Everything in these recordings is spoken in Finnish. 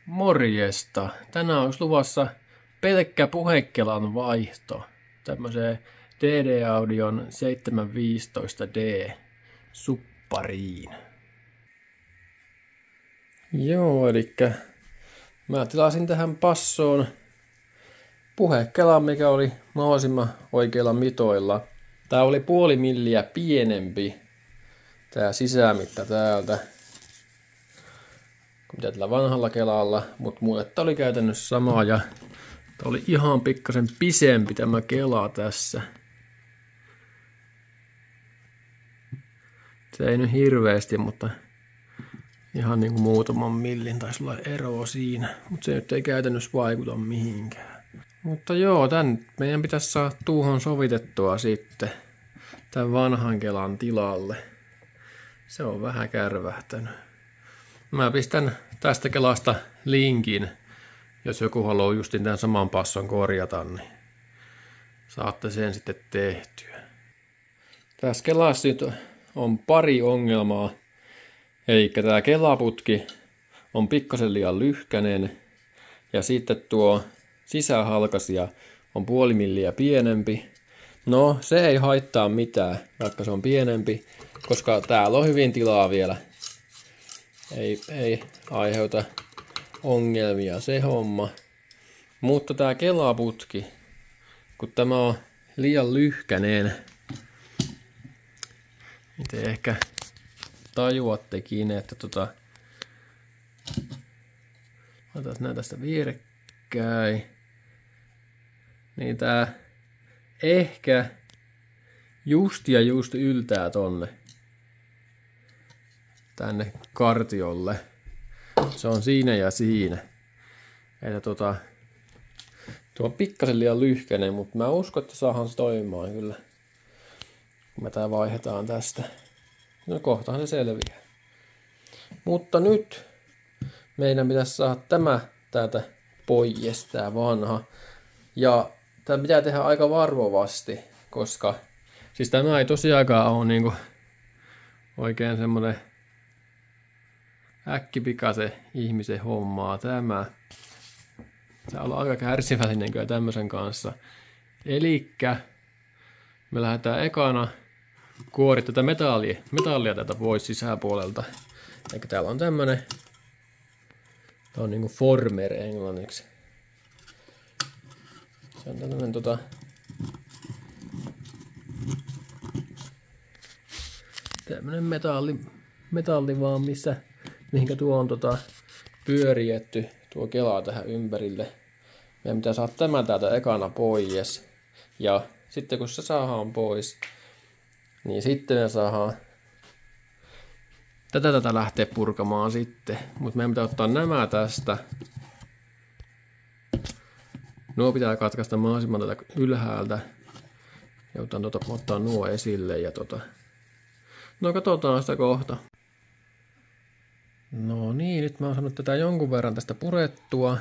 Morjesta. Tänään olisi luvassa pelkkä puhekelan vaihto tämmöiseen DD-audion 715D suppariin. Joo, elikkä mä tilasin tähän passoon puhekelan, mikä oli mahdollisimman oikeilla mitoilla. Tää oli puoli milliä pienempi tää sisämitta täältä mitä tällä vanhalla kelalla, mutta mulle oli käytännössä sama ja oli ihan pikkasen pisempi tämä kela tässä. Se ei nyt hirveästi, mutta ihan niin kuin muutaman millin taisi olla eroa siinä, mutta se nyt ei käytännössä vaikuta mihinkään. Mutta joo, tän meidän pitäisi saada tuuhon sovitettua sitten tämän vanhan kelan tilalle. Se on vähän kärvähtänyt. Mä pistän tästä kelasta linkin, jos joku haluaa justin tämän saman passon korjata, niin saatte sen sitten tehtyä. Tässä kelassa nyt on pari ongelmaa. Eli tämä kelaputki on pikkasen liian lyhkäinen ja sitten tuo sisähalkaisija on puoli milliä pienempi. No, se ei haittaa mitään, vaikka se on pienempi, koska täällä on hyvin tilaa vielä. Ei aiheuta ongelmia se homma. Mutta tää kelaputki, kun tämä on liian lyhkäinen, niin te ehkä tajuattekin, että otetaan nää tästä vierekkäin. Niin tää ehkä just yltää tonne tänne kartiolle. Se on siinä ja siinä. Että tuo on pikkasen liian lyhkäinen, mutta mä uskon, että saadaan se toimimaan kyllä. Kun me tää vaihdetaan tästä. No kohtahan se selviää. Mutta nyt meidän pitäisi saada tämä täältä pois, tää vanha. Ja tämä pitää tehdä aika varovasti, koska siis tämä ei tosiaankaan ole niinku oikein semmonen äkkipikaisen ihmisen hommaa tämä. Se on aika kärsivällinen kyllä tämmöisen kanssa. Elikkä me lähdetään ekana kuorimaan tätä metallia täältä pois sisäpuolelta. Eli täällä on tämmönen, tää on niinku former englanniksi. Se on tämmönen tämmönen metalli vaan, mihinkä tuo on pyörietty tuo kela tähän ympärille. Meidän pitää saada tämä täältä ekana pois. Ja sitten kun se saadaan pois, niin sitten me saadaan tätä lähteä purkamaan sitten. Mutta meidän pitää ottaa nämä tästä. Nuo pitää katkaista mahdollisimman tätä ylhäältä. Ja ottaa nuo esille ja no katsotaan sitä kohta. No niin, nyt mä oon saanut tätä jonkun verran tästä purettua.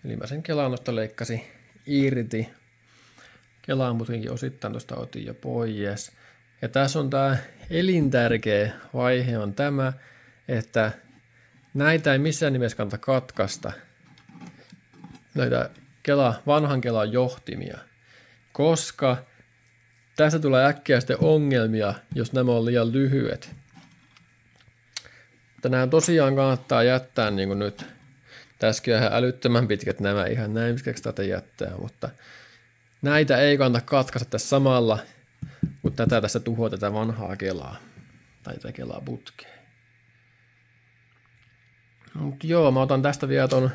Eli mä sen kelannosta leikkasin irti. Kelan muutenkin osittain tuosta otin jo pois. Ja tässä on tää elintärkeä vaihe on tämä, että näitä ei missään nimessä kannata katkaista. Näitä vanhan kelan johtimia. Koska tästä tulee äkkiä sitten ongelmia, jos nämä on liian lyhyet. Nämä tosiaan kannattaa jättää niin kuin nyt. Tässäkin on ihan älyttömän pitkät nämä ihan näin, miksi tätä jättää, mutta näitä ei kannata katkaista tässä samalla, kun tätä tässä tuhoaa tätä vanhaa kelaa. Tai tätä kelaputkea. Mut joo, mä otan tästä vielä ton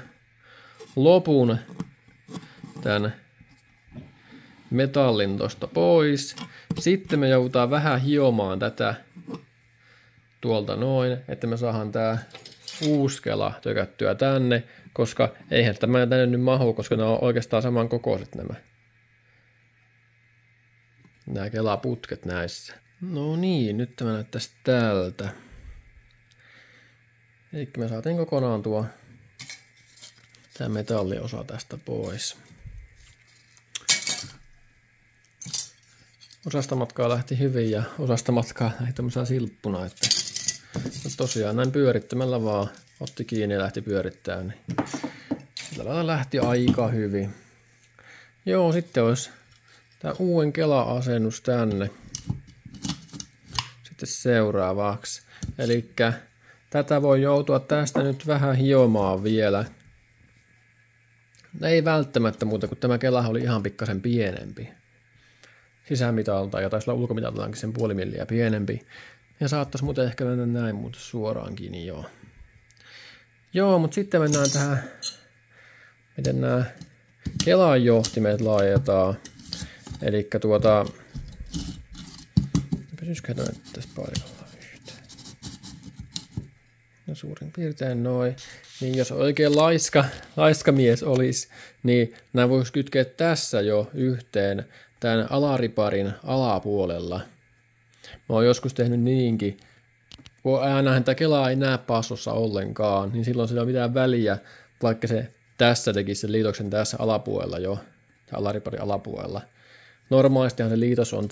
lopun tän metallin tosta pois. Sitten me joudutaan vähän hiomaan tätä tuolta noin, että me saadaan tää uusi kela tökättyä tänne, koska eihän tämä tänne nyt mahu, koska ne on oikeastaan saman kokoiset nämä kelaputket näissä. No niin, nyt tämä näyttäisi tältä. Eli me saatiin kokonaan tämä metalliosa tästä pois. Osasta matkaa lähti hyvin ja osasta matkaa lähti tämmöisenä silppuna, että tosiaan näin pyörittämällä vaan otti kiinni ja lähti pyörittämään. Niin sillä lailla lähti aika hyvin. Joo, sitten olisi tämä uuden Kela-asennus tänne. Sitten seuraavaksi. Eli tätä voi joutua tästä nyt vähän hiomaan vielä. Ei välttämättä muuta, kun tämä Kela oli ihan pikkasen pienempi. Sisämitalta ja taisi olla ulkomitaltaankin sen puoli milliä pienempi. Ja saattaisi muuten ehkä mennä näin muuten suoraankin, joo. Joo, mutta sitten mennään tähän, miten nämä Kelan johtimet laitetaan. Eli pysyisikö noin tässä paikalla yhtään? No suurin piirtein noin. Niin jos oikein laiska mies olisi, niin nämä voisi kytkeä tässä jo yhteen tämän alariparin alapuolella. Mä oon joskus tehnyt niinkin. Kun aina tämä Kela ei näe passossa ollenkaan, niin silloin sillä ei ole mitään väliä, vaikka se tässä tekisi sen liitoksen tässä alapuolella jo, alariparin alapuolella. Normaalistihan se liitos on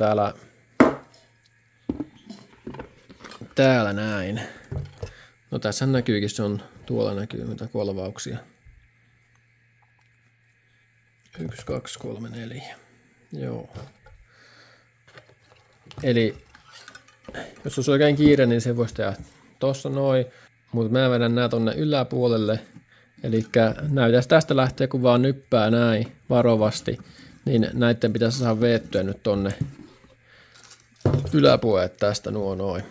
täällä näin. No tässä näkyykin, se on tuolla näkyy mitä kolvauksia. 1, 2, 3, 4. Joo. Eli jos olisi oikein kiire, niin se voisi tehdä tossa noin. Mutta mä vedän nää tonne yläpuolelle. Eli näytäisi tästä lähteä, kun vaan nyppää näin varovasti. Niin näitten pitäisi saada veettyä nyt tonne yläpuolelle tästä nuo noin.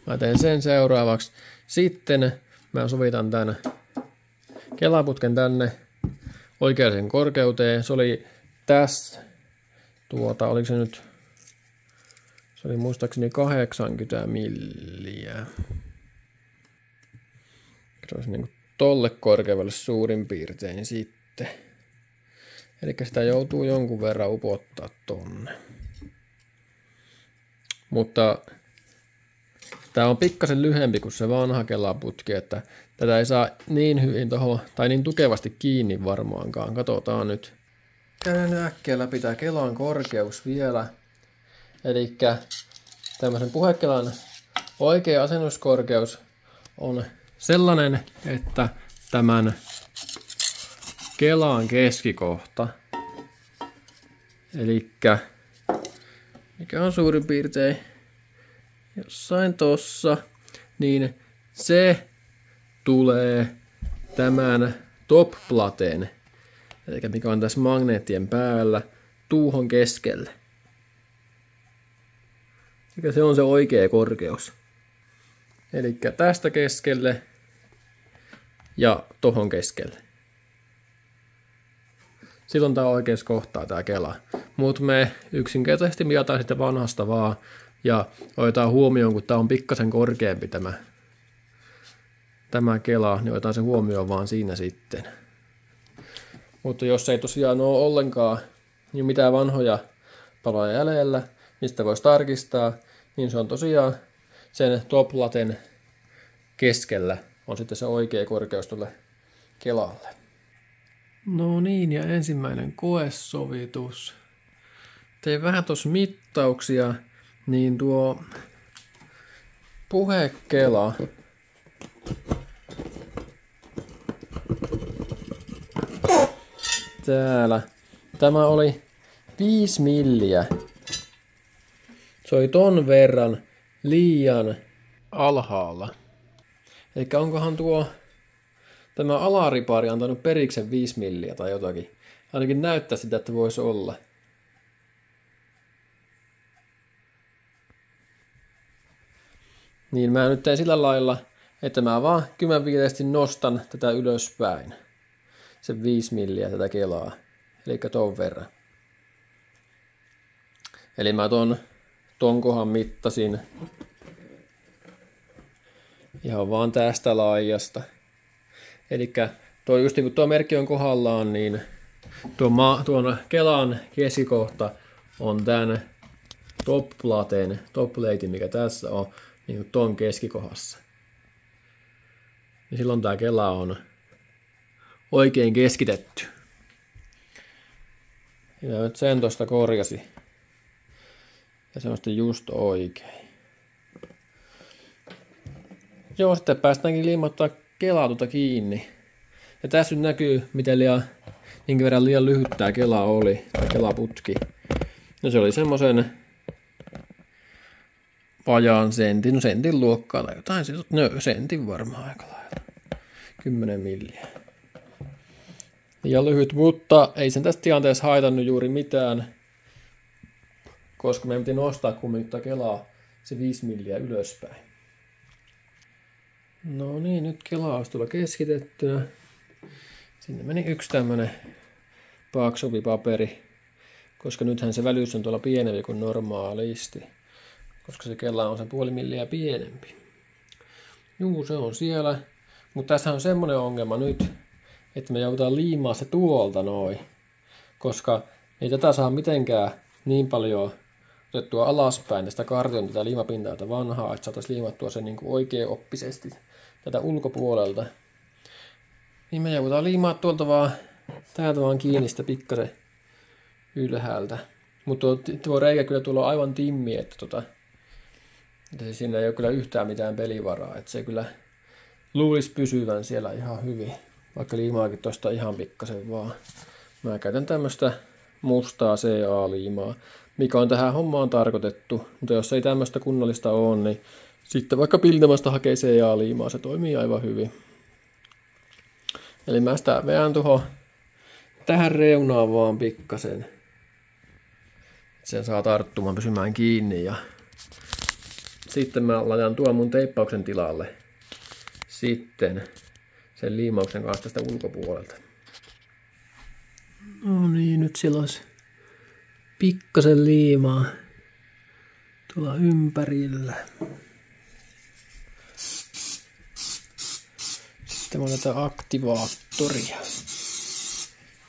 Mä teen sen seuraavaksi. Sitten mä sovitan tän Kelaputken tänne oikeaan korkeuteen. Se oli tässä, oliko se nyt, se oli muistaakseni 80 milliä. Se olisi niin kuin tolle korkeudelle suurin piirtein sitten. Eli sitä joutuu jonkun verran upottaa tonne. Mutta tämä on pikkasen lyhempi kuin se vanha Kelaputki, että tätä ei saa niin hyvin tohon, tai niin tukevasti kiinni varmaankaan. Katsotaan nyt. Käydään nyt äkkiä läpi tämä Kelan korkeus vielä. Eli tämmöisen puhekelan oikea asennuskorkeus on sellainen, että tämän Kelan keskikohta, eli mikä on suurin piirtein jossain tossa, niin se tulee tämän top-plateen, eli mikä on tässä magneettien päällä, tuuhon keskelle. Eli se on se oikea korkeus. Eli tästä keskelle ja tohon keskelle. Silloin tää oikeassa kohtaa tää Kela. Mutta me yksinkertaisesti mitataan sitä vanhasta vaan ja otetaan huomioon, kun tää on pikkasen korkeampi tämä Kela, niin otetaan se huomioon vaan siinä sitten. Mutta jos ei tosiaan ole ollenkaan niin mitään vanhoja paloja jäljellä, mistä voisi tarkistaa, niin se on tosiaan sen top-laten keskellä on sitten se oikea korkeus tuolle Kelalle. No niin, ja ensimmäinen koesovitus. Tein vähän tuossa mittauksia, niin tuo puhekela täällä. Tämä oli 5 milliä. Se oli ton verran liian alhaalla. Eli onkohan tämä alaripari antanut periksen 5 milliä tai jotakin. Ainakin näyttää sitä, että voisi olla. Niin mä nyt teen sillä lailla, että mä vaan kymmenviileesti nostan tätä ylöspäin. Se 5 milliä tätä Kelaa. Eli ton verran. Eli mä ton kohan mittasin ihan vaan tästä laajasta. Eli just niin kun tuo merkki on kohdallaan, niin tuon Kelan keskikohta on tämän top-platen, mikä tässä on, niin kuin ton keskikohdassa. Ja silloin tämä Kela on oikein keskitetty. Ja nyt sen tosta korjasi. Ja se on sitten just oikein. Joo, sitten päästäänkin liimauttaa kelaa tuota kiinni. Ja tässä nyt näkyy, miten minkä verran liian lyhyt tää kela oli, tai kelaputki. No se oli semmosen vajaan sentin, no sentin luokkaa tai jotain, siis, no sentin varmaan aika lailla. 10 milliä. Liian lyhyt, mutta ei sen tässä tilanteessa haitannut juuri mitään, koska meidän piti nostaa kumminkin kelaa se 5 milliä ylöspäin. No niin, nyt kela olisi tulla keskitettynä. Sinne meni yksi tämmönen paksumpi paperi, koska nythän se välyys on tuolla pienempi kuin normaalisti, koska se kela on sen 0,5 milliä pienempi. Juu, se on siellä, mutta tässä on semmonen ongelma nyt, että me joudutaan liimaa se tuolta noin, koska ei tätä saa mitenkään niin paljon otettua alaspäin tästä kartion tätä liimapintaa tätä vanhaa, että saataisiin liimattua sen niin kuin oikeaoppisesti tätä ulkopuolelta. Niin me joudutaan liimaa tuolta vaan, täältä vaan kiinni sitä pikkasen ylhäältä. Mutta tuo reikä kyllä tuolla on aivan timmi, että siinä ei ole kyllä yhtään mitään pelivaraa. Että se kyllä luulisi pysyvän siellä ihan hyvin, vaikka liimaakin tuosta ihan pikkasen vaan. Mä käytän tämmöistä mustaa CA-liimaa, mikä on tähän hommaan tarkoitettu. Mutta jos ei tämmöistä kunnollista ole, niin sitten vaikka Piltemasta hakee CA-liimaa, se toimii aivan hyvin. Eli mä sitä veän tähän reunaan vaan pikkasen. Sen saa tarttumaan pysymään kiinni ja sitten mä laitan tuon mun teippauksen tilalle sitten sen liimauksen kanssa tästä ulkopuolelta. No niin, nyt siellä olisi pikkasen liimaa tuolla ympärillä. Sitten mä otetaan aktivaattoria.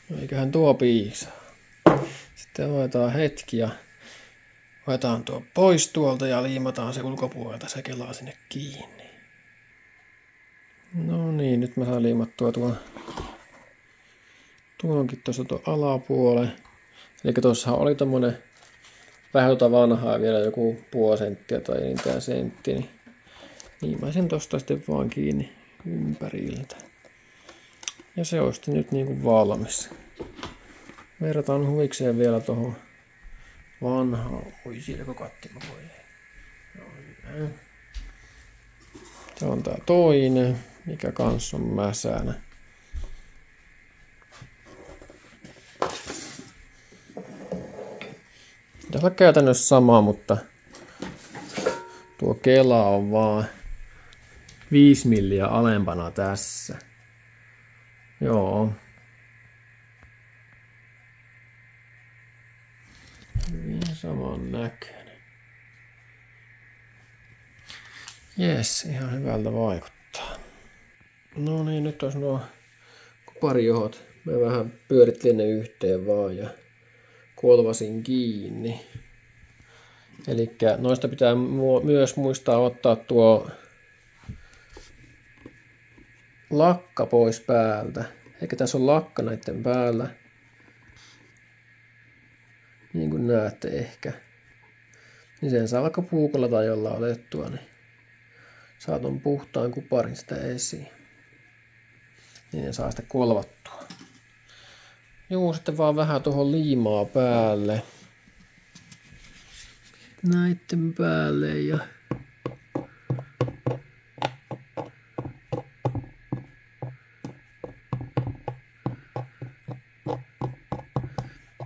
No eiköhän tuo piisaa. Sitten otetaan hetki ja otetaan tuo pois tuolta ja liimataan se ulkopuolelta se kelaa sinne kiinni. No niin, nyt mä saan liimattua tuonkin tuossa tuon alapuolen. Eli tuossahan oli tommonen vähän vanhaa vielä joku 0,5 senttiä tai enintään sentti. Niin liimasin tosta sitten vaan kiinni ympäriltä. Ja se on sitten nyt niinku valmis. Verrataan huvikseen vielä tuohon vanhaan. Oi, sielläkö kattima voi. Se on tää toinen, mikä kans on mäsänä. Tässä on käytännössä sama, mutta tuo kela on vaan 5 milliä alempana tässä. Joo. Hyvin saman näköinen. Jes, ihan hyvältä vaikuttaa. No niin, nyt olisi nuo kuparijohot. Mä vähän pyörittelin ne yhteen vaan ja kolvasin kiinni. Elikkä noista pitää myös muistaa ottaa tuo lakka pois päältä. Eikä tässä on lakka näiden päällä. Niin kuin näette ehkä. Niin sen saa vaikka puukolla tai jollain otettua, niin saa ton puhtaan kuparin sitä esiin. Niin ne saa sitä kolvattua. Juu, sitten vaan vähän tuohon liimaa päälle. Näitten päälle ja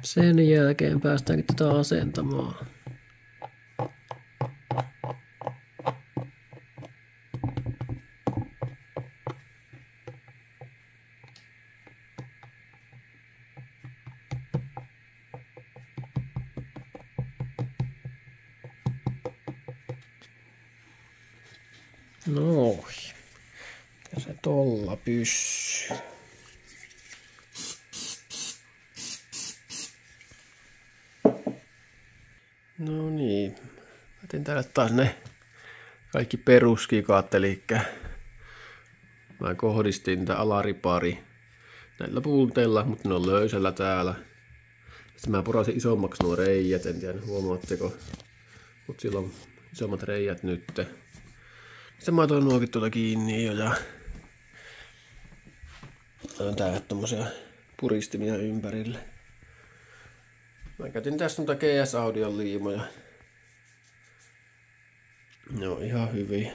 sen jälkeen päästäänkin tätä asentamaan. Noin. Ja se tolla pyssyy. No niin. Mä tein täällä taas ne kaikki peruskikat, eli mä kohdistin tää alaripari näillä pulteilla, mutta ne on löysällä täällä. Sitten mä porasin isommaksi nuo reijät, en tiedä huomaatteko, mutta sillä on isommat reijät nyt. Sitten mä otan nuokin tuota kiinni jo ja on tää tommosia puristimia ympärille. Mä käytin tässä noita GS Audion liimoja. Ne on ihan hyviä.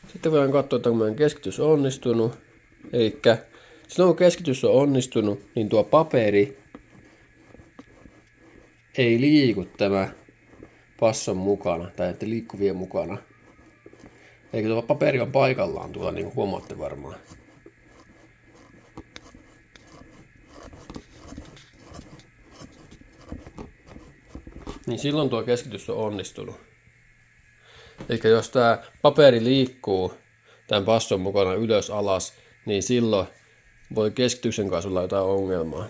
Sitten voidaan katsoa, että kun meidän keskitys on onnistunut. Elikkä silloin kun keskitys on onnistunut, niin tuo paperi ei liiku tämä passon mukana, tai näiden liikkuvien mukana. Eikä tuo paperi on paikallaan tuolla, niin kuin huomaatte varmaan. Niin silloin tuo keskitys on onnistunut. Eli jos tämä paperi liikkuu tämän passon mukana ylös alas, niin silloin voi keskityksen kanssa olla jotain ongelmaa.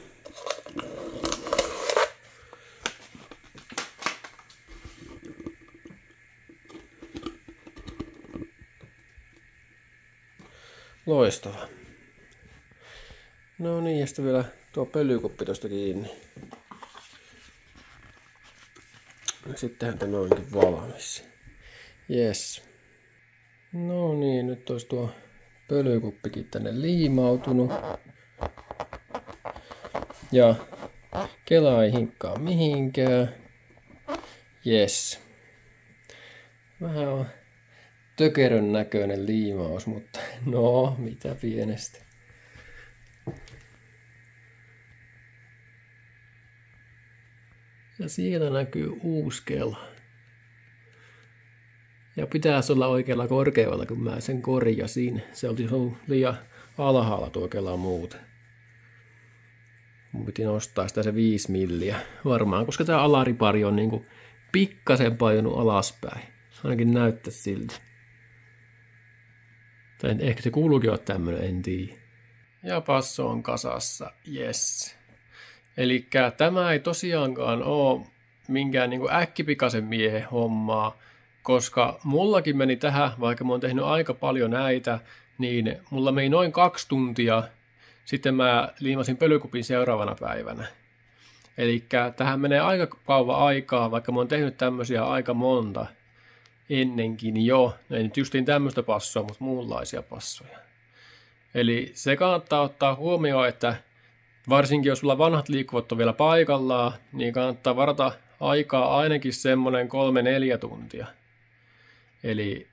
Loistava. No niin, ja sitten vielä tuo pölykuppi tuosta kiinni. Sittenhän tämä onkin valmis. Yes. No niin, nyt olisi tuo pölykuppikin tänne liimautunut. Ja Kela ei hinkkaa mihinkään. Yes. Vähän on tökerön näköinen liimaus, mutta no, mitä pienestä. Ja siellä näkyy uusi Kela. Ja pitäisi olla oikealla korkeudella, kun mä sen korjasin. Se oli ollut liian alhaalla tuo Kela muuten. Mun piti nostaa sitä se 5 milliä varmaan, koska tää alaripari on niinku pikkasen painunut alaspäin. Ainakin näyttää siltä. Tai ehkä se kuuluukin olla tämmönen, en tiedä. Ja passo on kasassa, yes. Elikkä tämä ei tosiaankaan oo minkään niinku äkkipikaisen miehen hommaa, koska mullakin meni tähän, vaikka mä oon tehnyt aika paljon näitä, niin mulla meni noin 2 tuntia. Sitten mä liimasin pölykupin seuraavana päivänä. Elikkä tähän menee aika kauan aikaa, vaikka mä oon tehnyt tämmöisiä aika monta ennenkin jo. Ei nyt justiin tämmöistä passoa, mutta muunlaisia passoja. Eli se kannattaa ottaa huomioon, että varsinkin jos sulla vanhat liikkuvat on vielä paikallaan, niin kannattaa varata aikaa ainakin semmoinen 3-4 tuntia. Eli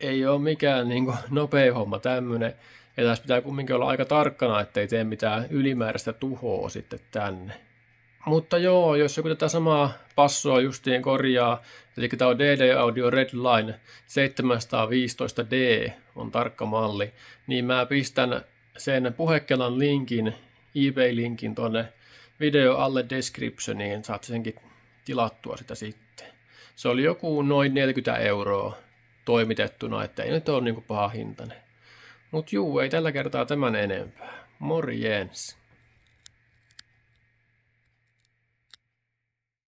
ei ole mikään niin nopea homma tämmöinen. Ja tässä pitää kumminkin olla aika tarkkana, ettei tee mitään ylimääräistä tuhoa sitten tänne. Mutta joo, jos joku tätä samaa passoa justiin korjaa, eli tämä on DD Audio Redline 715D on tarkka malli, niin mä pistän sen puhekelan linkin, eBay-linkin tuonne video alle descriptioniin, saat senkin tilattua sitä sitten. Se oli joku noin 40 € toimitettuna, että ei nyt ole niin paha hintainen. Mut juu, ei tällä kertaa tämän enempää. Morjens!